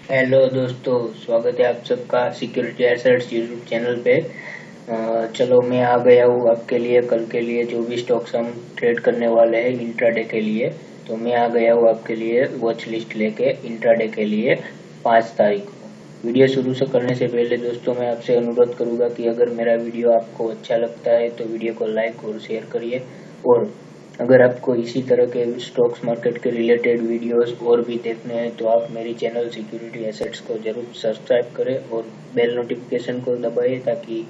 Hello दोस्तों, स्वागत है आप सबका सिक्योरिटी एसेट्स यूट्यूब चैनल पे। चलो मैं आ गया हूँ आपके लिए कल के लिए जो भी स्टॉक्स हम ट्रेड करने वाले हैं इंट्राडे के लिए। तो मैं आ गया हूँ आपके लिए वॉच लिस्ट लेके इंट्राडे के लिए 5 तारीख को। वीडियो शुरू से करने से पहले दोस्तों मैं आपसे अनुरोध करूँगा कि अगर मेरा वीडियो आपको अच्छा लगता है तो वीडियो को लाइक और शेयर करिए, और अगर आपको इसी तरह के स्टॉक्स मार्केट के रिलेटेड वीडियोस और भी देखने हैं तो आप मेरी चैनल सिक्योरिटी एसेट्स को जरूर सब्सक्राइब करें और बेल नोटिफिकेशन को दबाइए, ताकि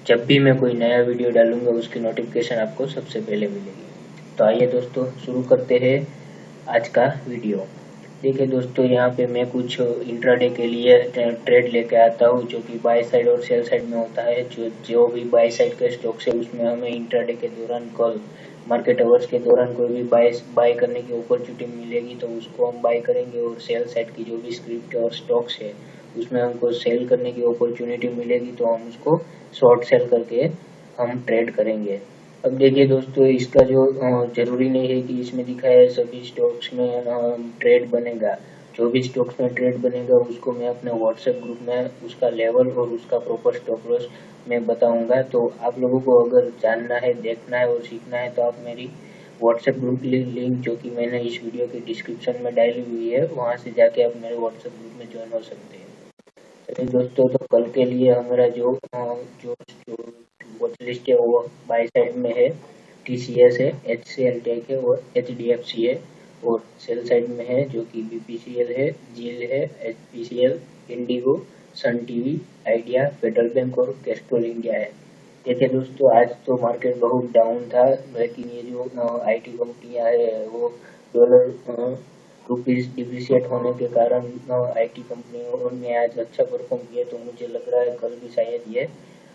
जब भी मैं कोई नया वीडियो डालूंगा उसकी नोटिफिकेशन आपको सबसे पहले मिलेगी। तो आइए दोस्तों शुरू करते हैं आज का वीडियो। देखिए दोस्तों, यहाँ पे मैं कुछ इंट्राडे के लिए ट्रेड लेके आता हूँ जो कि बाय साइड और सेल साइड में होता है। जो भी बाय साइड के स्टॉक्स है उसमें हमें इंट्राडे के दौरान कल मार्केट आवर्स के दौरान कोई भी बाय करने की अपॉर्चुनिटी मिलेगी तो उसको हम बाय करेंगे, और सेल साइड की जो भी स्क्रिप्ट और स्टॉक्स है उसमें हमको सेल करने की अपॉर्चुनिटी मिलेगी तो हम उसको शॉर्ट सेल करके हम ट्रेड करेंगे। अब देखिए दोस्तों, इसका जो जरूरी नहीं है कि इसमें दिखाया सभी स्टॉक्स में ट्रेड बनेगा। जो भी स्टॉक्स में ट्रेड बनेगा उसको मैं अपने व्हाट्सएप ग्रुप में उसका लेवल और उसका प्रॉपर स्टॉप लॉस मैं बताऊंगा। तो आप लोगों को अगर जानना है, देखना है और सीखना है तो आप मेरी व्हाट्सएप ग्रुप की लिंक जो कि मैंने इस वीडियो के डिस्क्रिप्शन में डाली हुई है वहां से जाके आप मेरे व्हाट्सएप ग्रुप में ज्वाइन हो सकते हैं। चलिए दोस्तों, तो कल के लिए हमारा जो जो जो वॉच लिस्ट है वो बाय साइड में है TCS है, HCL टेक है और HDFC है, और सेल साइड में है जो कि BPCL है, जील है, HPCL, Indigo, Sun TV, idea, federal bank और कैस्ट्रोल इंडिया है। देखिए दोस्तों, आज तो मार्केट बहुत डाउन था, लेकिन ये जो IT कंपनियां है वो डॉलर रुपीज डिप्रिशिएट होने के कारण IT कंपनियों ने आज अच्छा परफॉर्म किया, तो मुझे लग रहा है कल भी शायद ये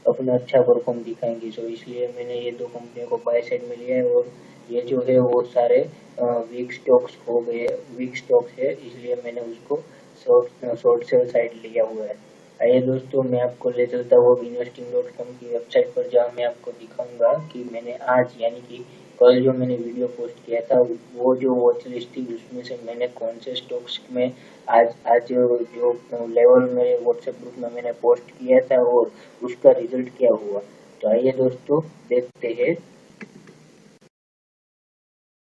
अपना अच्छा परफॉर्म दिखाएंगे। सो इसलिए मैंने ये दो कंपनियों को बाय साइड में लिया है, और ये जो है वो सारे वीक स्टॉक्स हो गए, वीक स्टॉक्स है, इसलिए मैंने उसको शॉर्ट सेल साइड लिया हुआ है। आइए दोस्तों, मैं आपको ले चलता हूँ investing.com की वेबसाइट पर, जहाँ मैं आपको दिखाऊंगा कि मैंने आज यानी कि कल जो मैंने वीडियो पोस्ट किया था वो जो वॉच लिस्ट थी उसमें से मैंने कौन से स्टॉक्स में आज आज जो लेवल मेरे व्हाट्सएप ग्रुप में मैंने पोस्ट किया था और उसका रिजल्ट क्या हुआ। तो आइए दोस्तों देखते हैं।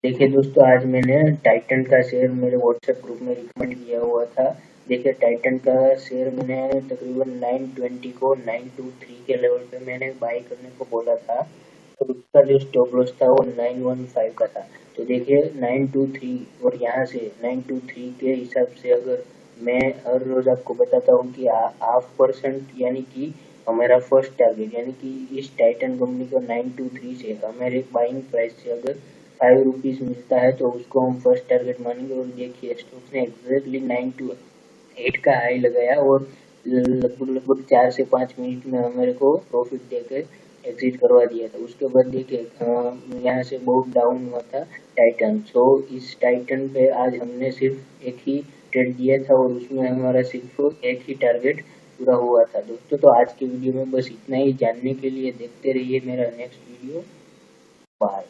देखिए दोस्तों, आज मैंने टाइटन का शेयर मेरे व्हाट्सएप ग्रुप में रिकमेंड किया हुआ था। देखिए टाइटन का शेयर मैंने तकरीबन 920 को 923 के लेवल पे मैंने बाई करने को बोला था, और उसका जो स्टॉप लॉस था वो 915 का था। तो देखिए 923 और यहाँ से 923 के हिसाब से अगर मैं हर रोज आपको बताता हूँ कि 0.5% यानी कि हमारा फर्स्ट टारगेट, यानी कि इस टाइटन कंपनी को 923 से हमारे बाइंग प्राइस से अगर ₹5 मिलता है तो उसको हम फर्स्ट टारगेट मानेंगे। और देखिए स्टॉक्स ने एग्जैक्टली 928 का हाई लगाया और लगभग लगभग 4 से 5 मिनट में हमारे को प्रॉफिट देकर एग्जिट करवा दिया था। उसके बाद देखिए यहाँ से बहुत डाउन हुआ था टाइटन। सो इस टाइटन पे आज हमने सिर्फ एक ही ट्रेड दिया था और उसमें हमारा सिर्फ एक ही टारगेट पूरा हुआ था दोस्तों। तो आज की वीडियो में बस इतना ही। जानने के लिए देखते रहिए मेरा नेक्स्ट वीडियो। बाय।